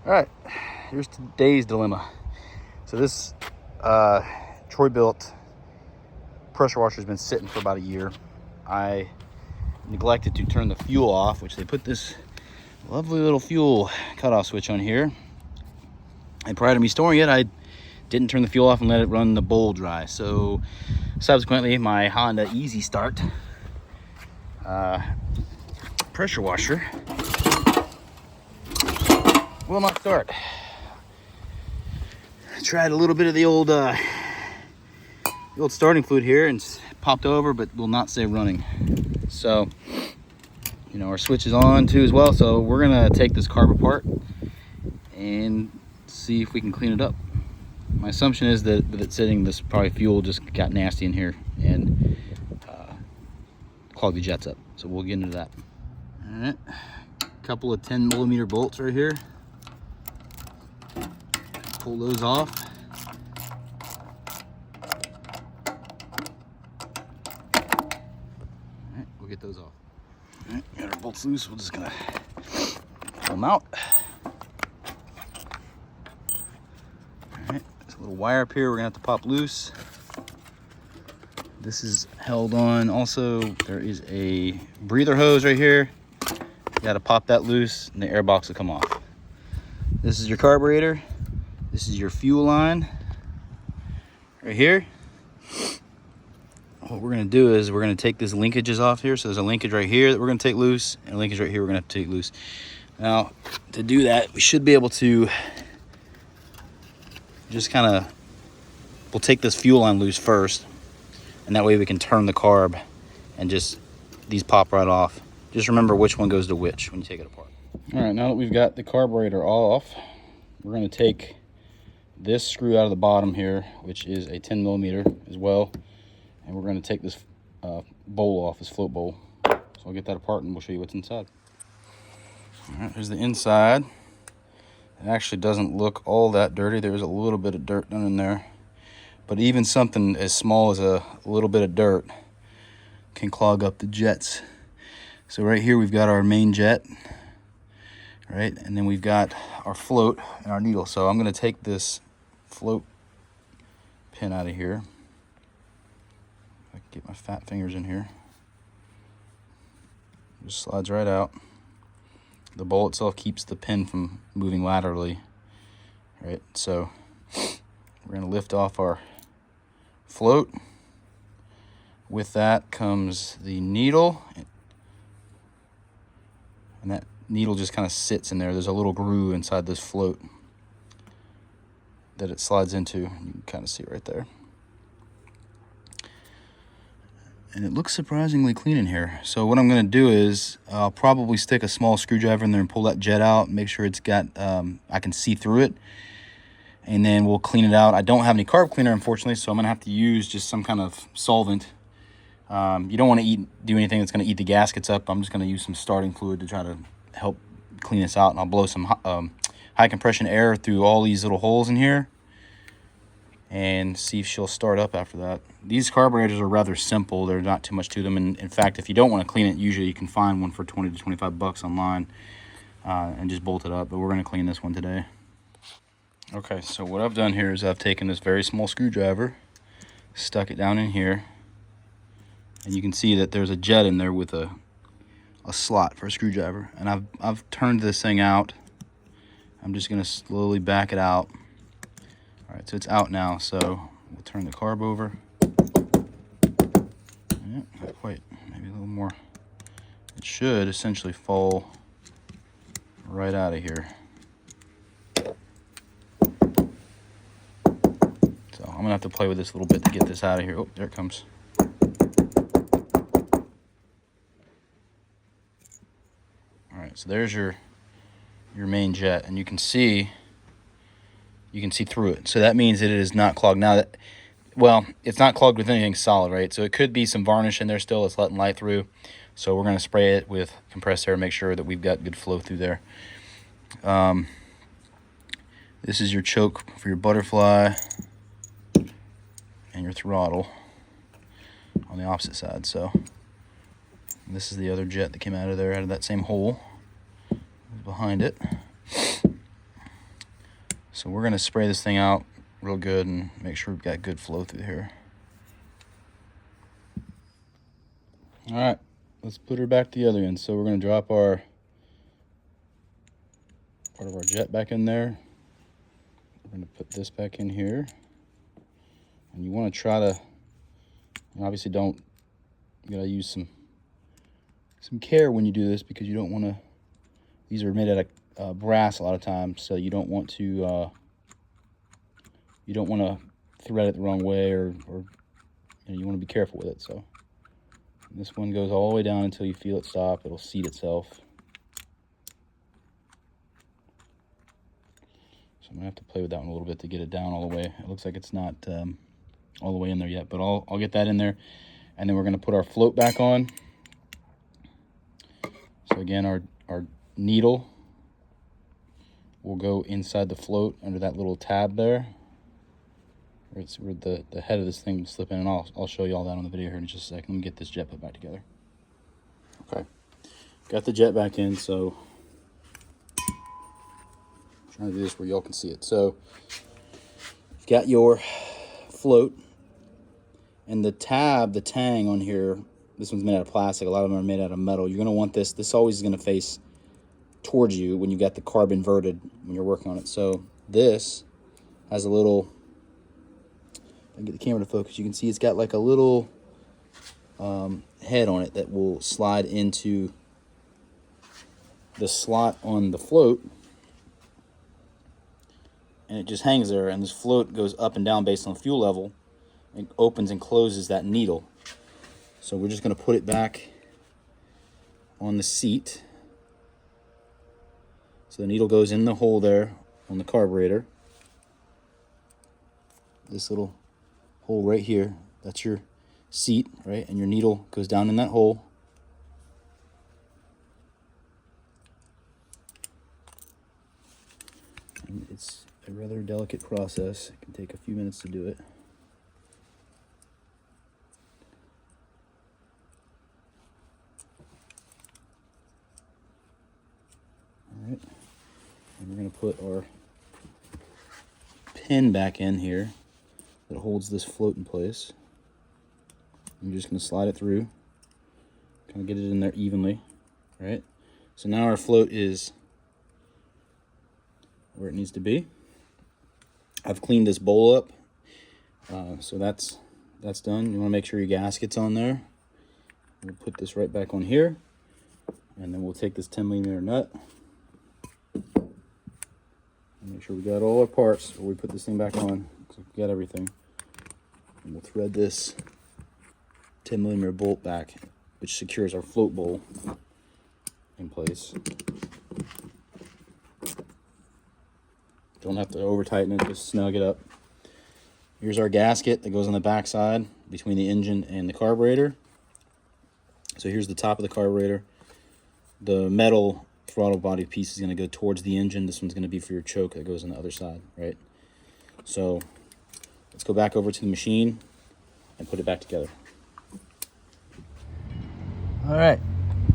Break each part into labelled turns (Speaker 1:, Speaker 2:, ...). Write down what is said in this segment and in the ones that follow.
Speaker 1: All right, here's today's dilemma. So this Troy-Bilt pressure washer has been sitting for about a year. I neglected to turn the fuel off, which they put this lovely little fuel cutoff switch on here. And prior to me storing it, I didn't turn the fuel off and let it run the bowl dry. So subsequently, my Honda Easy Start pressure washer will not start. I tried a little bit of the old starting fluid here and popped over, but will not stay running. So, you know, our switch is on too as well. So we're gonna take this carb apart and see if we can clean it up. My assumption is that with it sitting, this probably fuel just got nasty in here and clogged the jets up. So we'll get into that. All right, a couple of 10mm bolts right here. Pull those off. All right, we'll get those off. All right, got our bolts loose. We're just gonna pull them out. All right, there's a little wire up here we're gonna have to pop loose. This is held on. Also, there is a breather hose right here. You gotta pop that loose and the air box will come off. This is your carburetor. This is your fuel line right here. What we're gonna do is we're gonna take these linkages off here. So there's a linkage right here that we're gonna take loose, and a linkage right here we're gonna have to take loose. Now, to do that, we should be able to just we'll take this fuel line loose first, and that way we can turn the carb and just, these pop right off. Just remember which one goes to which when you take it apart. All right, now that we've got the carburetor off, we're gonna take this screw out of the bottom here, which is a 10mm as well, and we're going to take this bowl off, this float bowl. So I'll get that apart and we'll show you what's inside. All right, here's the inside. It actually doesn't look all that dirty. There's a little bit of dirt down in there, but even something as small as a little bit of dirt can clog up the jets. So right here we've got our main jet, right, and then we've got our float and our needle. So I'm going to take this float pin out of here. If I can get my fat fingers in here. Just slides right out. The bowl itself keeps the pin from moving laterally, right? So we're going to lift off our float. With that comes the needle, and that needle just kind of sits in there. There's a little groove inside this float that it slides into. You can kind of see it right there. And it looks surprisingly clean in here. So what I'm going to do is I'll probably stick a small screwdriver in there and pull that jet out, make sure it's got, I can see through it. And then we'll clean it out. I don't have any carb cleaner, unfortunately, so I'm going to have to use just some kind of solvent. You don't want to do anything that's going to eat the gaskets up. I'm just going to use some starting fluid to try to help clean this out, and I'll blow some high compression air through all these little holes in here and see if she'll start up after that. These carburetors are rather simple. There's not too much to them, and in fact, if you don't want to clean it, usually you can find one for 20 to 25 bucks online and just bolt it up, but we're going to clean this one today. Okay, so what I've done here is I've taken this very small screwdriver, stuck it down in here, and you can see that there's a jet in there with a slot for a screwdriver, and I've turned this thing out. I'm just going to slowly back it out. All right, so it's out now, so we'll turn the carb over. Yeah, not quite, maybe a little more. It should essentially fall right out of here. So I'm gonna have to play with this a little bit to get this out of here. Oh, there it comes. All right, so there's your main jet, and you can see through it. So that means that it is not clogged. Now that, well, it's not clogged with anything solid, right? So it could be some varnish in there still. It's letting light through. So we're going to spray it with compressed air, make sure that we've got good flow through there. This is your choke for your butterfly and your throttle on the opposite side. So this is the other jet that came out of there, out of that same hole behind it. So we're gonna spray this thing out real good and make sure we've got good flow through here. All right, let's put her back to the other end. So we're gonna drop our part of our jet back in there. We're gonna put this back in here. And you wanna try to, obviously you gotta use some care when you do this, because you don't wanna, these are made out of brass a lot of times, so you don't want to thread it the wrong way, or you want to be careful with it. So this one goes all the way down until you feel it stop. It'll seat itself. So I'm gonna have to play with that one a little bit to get it down all the way. It looks like it's not all the way in there yet, but I'll get that in there. And then we're gonna put our float back on. So again, our needle will go inside the float under that little tab there. It's where the head of this thing will slip in, and I'll show you all that on the video here in just a second. Let me get this jet put back together. Okay, got the jet back in, so I'm trying to do this where y'all can see it. So you've got your float, and the tab, the tang on here, this one's made out of plastic. A lot of them are made out of metal. You're gonna want this always is gonna face towards you when you got the carb inverted when you're working on it. So this has a little, I can get the camera to focus, you can see it's got like a little head on it that will slide into the slot on the float, and it just hangs there, and this float goes up and down based on the fuel level and opens and closes that needle. So we're just going to put it back on the seat. So the needle goes in the hole there on the carburetor. This little hole right here, that's your seat, right? And your needle goes down in that hole. And it's a rather delicate process. It can take a few minutes to do it. All right, and we're going to put our pin back in here that holds this float in place. I'm just going to slide it through, kind of get it in there evenly, right? So now our float is where it needs to be. I've cleaned this bowl up, so that's done. You want to make sure your gasket's on there. We'll put this right back on here, and then we'll take this 10mm nut. Make sure we got all our parts before we put this thing back on. Looks like we got everything. And we'll thread this 10mm bolt back, which secures our float bowl in place. Don't have to over tighten it, just snug it up. Here's our gasket that goes on the back side between the engine and the carburetor. So here's the top of the carburetor. The metal throttle body piece is going to go towards the engine. This one's going to be for your choke that goes on the other side, right? So let's go back over to the machine and put it back together. All right,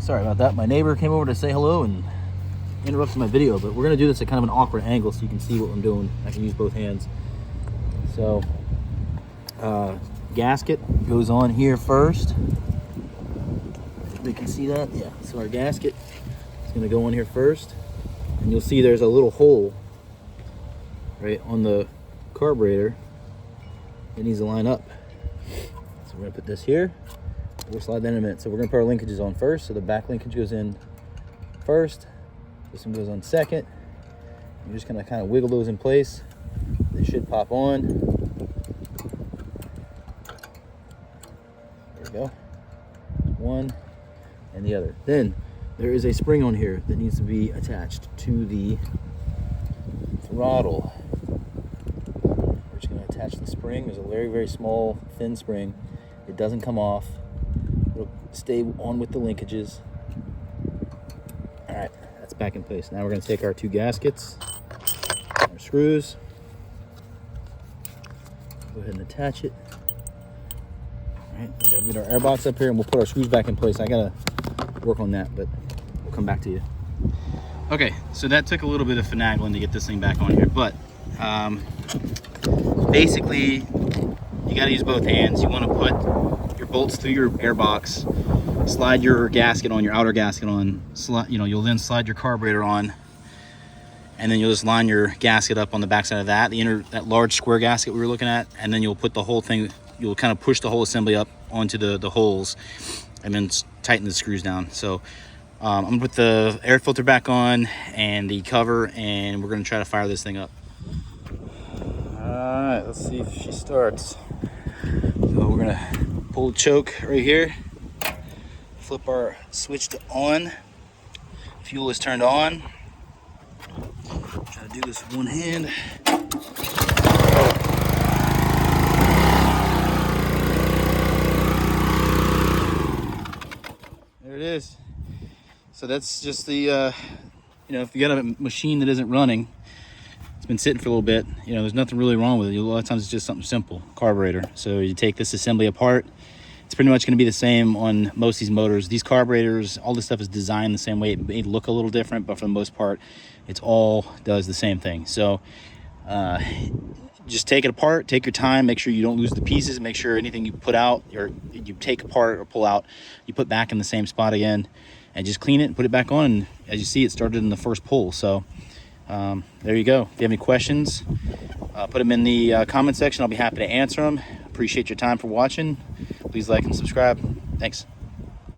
Speaker 1: sorry about that. My neighbor came over to say hello and interrupted my video, but we're going to do this at kind of an awkward angle so you can see what I'm doing. I can use both hands. So gasket goes on here first. Everybody can see that? Yeah, so our gasket is going to go on here first, and you'll see there's a little hole right on the carburetor. It needs to line up. So we're going to put this here. We'll slide that in a minute. So we're going to put our linkages on first. So the back linkage goes in first. This one goes on second. You're just going to kind of wiggle those in place. They should pop on. There we go. One and the other. Then there is a spring on here that needs to be attached to the throttle. We're just going to attach the spring. There's a very, very small, thin spring. It doesn't come off. It'll stay on with the linkages. All right, that's back in place. Now we're going to take our two gaskets, our screws. Go ahead and attach it. All right, we're going to get our air box up here, and we'll put our screws back in place. I got to work on that, but we'll come back to you. Okay, so that took a little bit of finagling to get this thing back on here, but Basically, you got to use both hands. You want to put your bolts through your airbox, slide your gasket on, your outer gasket on, you'll then slide your carburetor on, and then you'll just line your gasket up on the backside of that, that large square gasket we were looking at, and then you'll put the whole thing, you'll kind of push the whole assembly up onto the holes, and then tighten the screws down. So I'm gonna put the air filter back on and the cover, and we're gonna try to fire this thing up. All right, let's see if she starts. So we're gonna pull the choke right here, flip our switch to on, fuel is turned on. Try to do this with one hand. There it is. So that's just the, if you got a machine that isn't running, it's been sitting for a little bit, there's nothing really wrong with it. A lot of times it's just something simple, carburetor. So you take this assembly apart, it's pretty much going to be the same on most of these motors. These carburetors, all this stuff is designed the same way. It may look a little different, but for the most part, it's all does the same thing. So just take it apart, take your time, make sure you don't lose the pieces, make sure anything you put out or you take apart or pull out, you put back in the same spot again, and just clean it and put it back on. And as you see, it started in the first pull. So there you go. If you have any questions, put them in the comment section. I'll be happy to answer them. Appreciate your time for watching. Please like and subscribe. Thanks.